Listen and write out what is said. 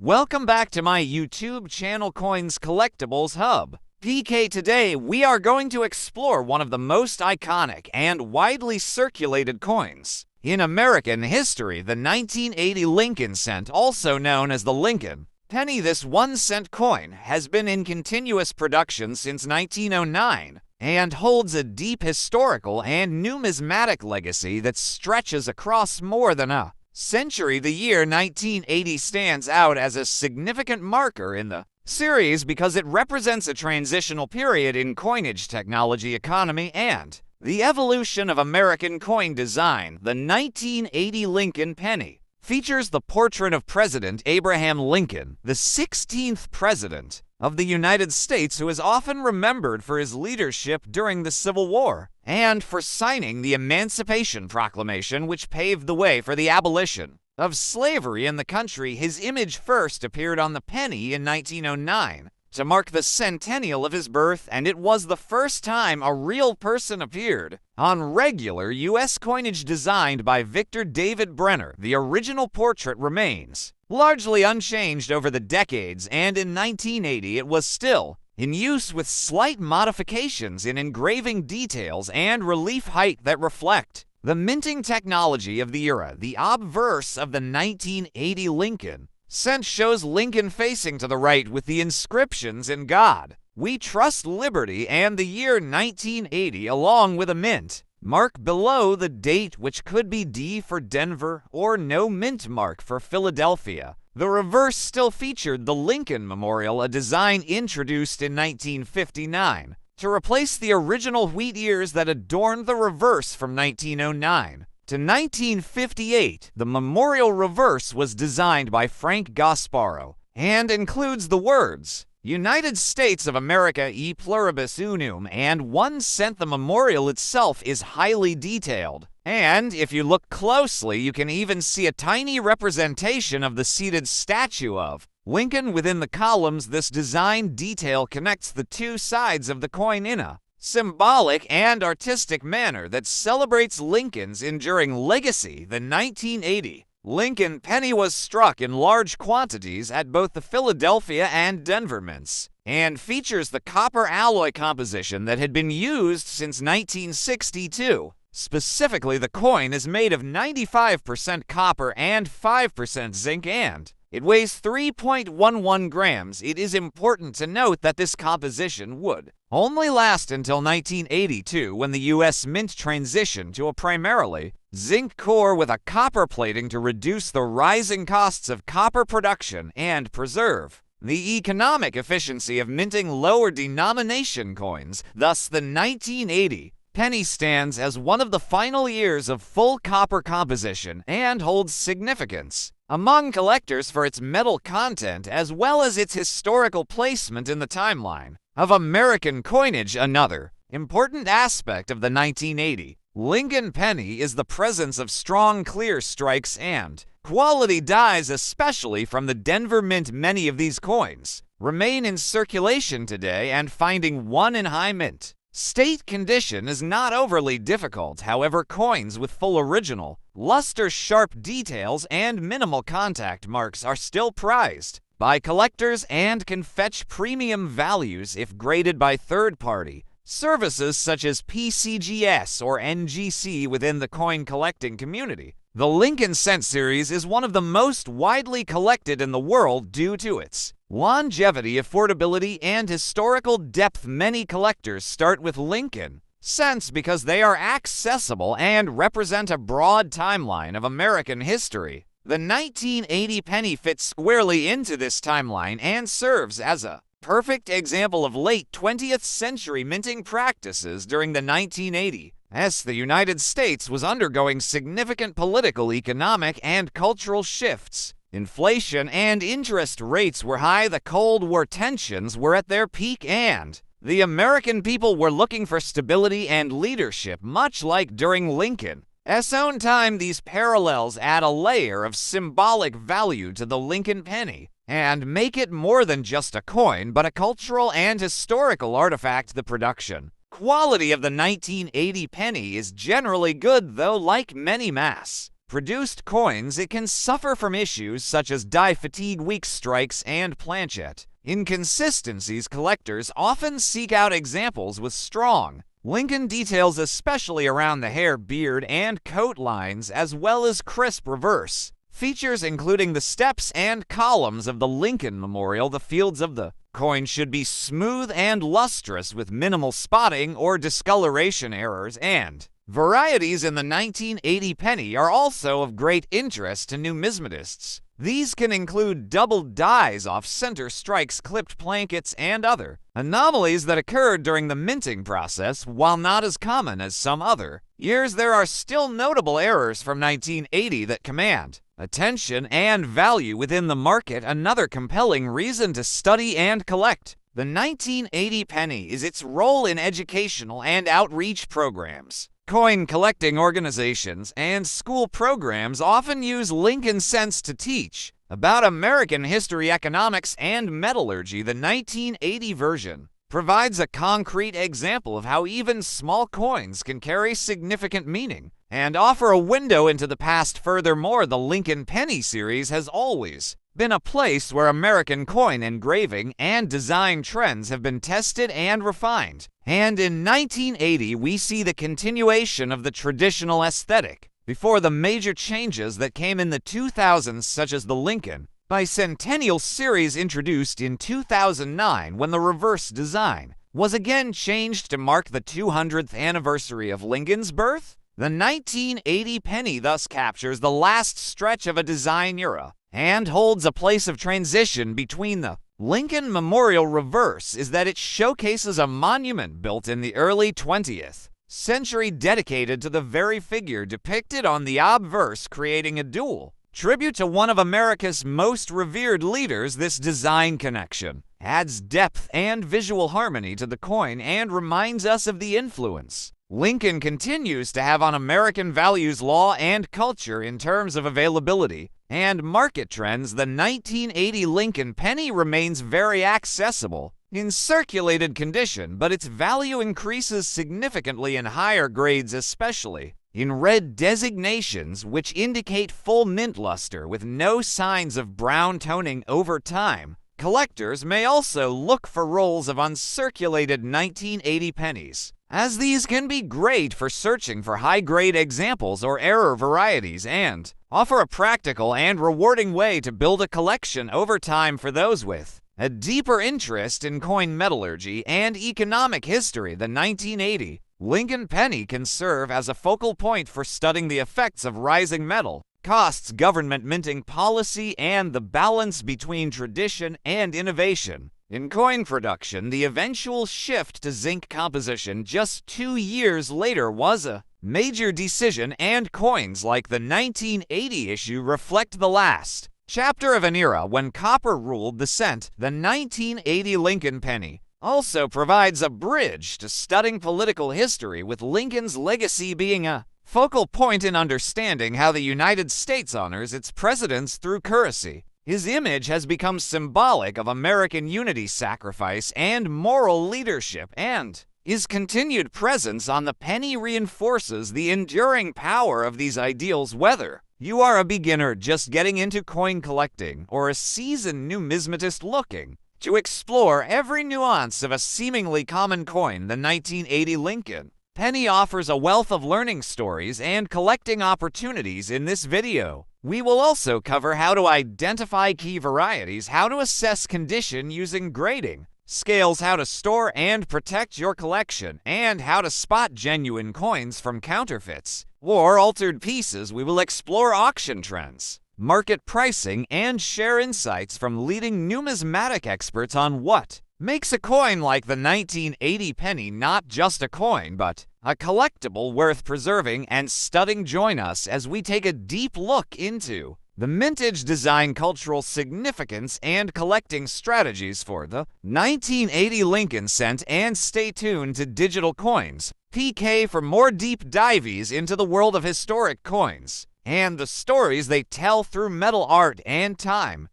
Welcome back to my YouTube channel Coins Collectibles Hub. PK, today we are going to explore one of the most iconic and widely circulated coins in American history, the 1980 Lincoln cent, also known as the Lincoln penny. This 1-cent coin has been in continuous production since 1909 and holds a deep historical and numismatic legacy that stretches across more than a century. The year 1980 stands out as a significant marker in the series because it represents a transitional period in coinage technology, economy, and the evolution of American coin design. The 1980 Lincoln penny features the portrait of President Abraham Lincoln, the 16th president of the United States, who is often remembered for his leadership during the Civil War and for signing the Emancipation Proclamation, which paved the way for the abolition of slavery in the country. His image first appeared on the penny in 1909 to mark the centennial of his birth, and it was the first time a real person appeared on regular U.S. coinage designed by Victor David Brenner. The original portrait remains largely unchanged over the decades, and in 1980 it was still in use with slight modifications in engraving details and relief height that reflect the minting technology of the era. The obverse of the 1980 Lincoln cent shows Lincoln facing to the right with the inscriptions "In God We Trust," "Liberty," and the year 1980, along with a mint mark below the date, which could be D for Denver or no mint mark for Philadelphia. The reverse still featured the Lincoln Memorial, a design introduced in 1959 to replace the original wheat ears that adorned the reverse from 1909 to 1958. The memorial reverse was designed by Frank Gasparo and includes the words "United States of America e pluribus unum" and 1 cent. The memorial itself is highly detailed, and if you look closely, you can even see a tiny representation of the seated statue of Lincoln within the columns. This design detail connects the two sides of the coin in a symbolic and artistic manner that celebrates Lincoln's enduring legacy. The 1980 Lincoln penny was struck in large quantities at both the Philadelphia and Denver mints and features the copper alloy composition that had been used since 1962. Specifically, the coin is made of 95% copper and 5% zinc, and it weighs 3.11 grams. It is important to note that this composition would only last until 1982, when the U.S. Mint transitioned to a primarily zinc core with a copper plating to reduce the rising costs of copper production and preserve the economic efficiency of minting lower denomination coins. Thus, the 1980 penny stands as one of the final years of full copper composition and holds significance among collectors for its metal content as well as its historical placement in the timeline of American coinage. Another important aspect of the 1980 Lincoln penny is the presence of strong clear strikes and quality dies, especially from the Denver Mint. Many of these coins remain in circulation today, and finding one in high mint state condition is not overly difficult. However, coins with full original, luster-sharp details and minimal contact marks are still prized by collectors and can fetch premium values if graded by third-party services such as PCGS or NGC within the coin collecting community. The Lincoln cent series is one of the most widely collected in the world due to its longevity, affordability, and historical depth. Many collectors start with Lincoln cents because they are accessible and represent a broad timeline of American history. The 1980 penny fits squarely into this timeline and serves as a perfect example of late 20th century minting practices. During the 1980s, the United States was undergoing significant political, economic, and cultural shifts. Inflation and interest rates were high, the Cold War tensions were at their peak, and the American people were looking for stability and leadership, much like during Lincoln's own time. These parallels add a layer of symbolic value to the Lincoln penny and make it more than just a coin, but a cultural and historical artifact. The production quality of the 1980 penny is generally good, though like many mass produced coins, it can suffer from issues such as die fatigue, weak strikes, and planchet inconsistencies. Collectors often seek out examples with strong Lincoln details, especially around the hair, beard, and coat lines, as well as crisp reverse features including the steps and columns of the Lincoln Memorial. The fields of the coin should be smooth and lustrous with minimal spotting or discoloration errors, and varieties in the 1980 penny are also of great interest to numismatists. These can include double dies, off-center strikes, clipped plankets, and other anomalies that occurred during the minting process. While not as common as some other years, there are still notable errors from 1980 that command attention and value within the market. Another compelling reason to study and collect the 1980 penny is its role in educational and outreach programs. Coin collecting organizations and school programs often use Lincoln cents to teach about American history, economics, and metallurgy. The 1980 version provides a concrete example of how even small coins can carry significant meaning and offer a window into the past. Furthermore, the Lincoln Penny series has always been a place where American coin engraving and design trends have been tested and refined. And in 1980, we see the continuation of the traditional aesthetic before the major changes that came in the 2000s, such as the Lincoln Bicentennial series introduced in 2009, when the reverse design was again changed to mark the 200th anniversary of Lincoln's birth. The 1980 penny thus captures the last stretch of a design era and holds a place of transition between the Lincoln Memorial reverse is that it showcases a monument built in the early 20th century dedicated to the very figure depicted on the obverse, creating a dual tribute to one of America's most revered leaders. This design connection adds depth and visual harmony to the coin and reminds us of the influence Lincoln continues to have on American values, law, and culture in terms of availability and market trends. The 1980 Lincoln penny remains very accessible in circulated condition, but its value increases significantly in higher grades, especially in red designations, which indicate full mint luster with no signs of brown toning over time. Collectors may also look for rolls of uncirculated 1980 pennies, as these can be great for searching for high-grade examples or error varieties and offer a practical and rewarding way to build a collection over time. For those with a deeper interest in coin metallurgy and economic history, the 1980 Lincoln penny can serve as a focal point for studying the effects of rising metal costs, government minting policy, and the balance between tradition and innovation in coin production. The eventual shift to zinc composition just 2 years later was a major decision, and coins like the 1980 issue reflect the last chapter of an era when copper ruled the cent. The 1980 Lincoln penny also provides a bridge to studying political history, with Lincoln's legacy being a focal point in understanding how the United States honors its presidents through currency. His image has become symbolic of American unity, sacrifice, and moral leadership, and his continued presence on the penny reinforces the enduring power of these ideals. Whether you are a beginner just getting into coin collecting or a seasoned numismatist looking to explore every nuance of a seemingly common coin, the 1980 Lincoln penny offers a wealth of learning stories and collecting opportunities. In this video, we will also cover how to identify key varieties, how to assess condition using grading scales, how to store and protect your collection, and how to spot genuine coins from counterfeits or altered pieces. We will explore auction trends, market pricing, and share insights from leading numismatic experts on what makes a coin like the 1980 penny not just a coin, but a collectible worth preserving and studying. Join us as we take a deep look into the mintage, design, cultural significance, and collecting strategies for the 1980 Lincoln cent. And stay tuned to Digital Coins PK for more deep dives into the world of historic coins and the stories they tell through metal art and time.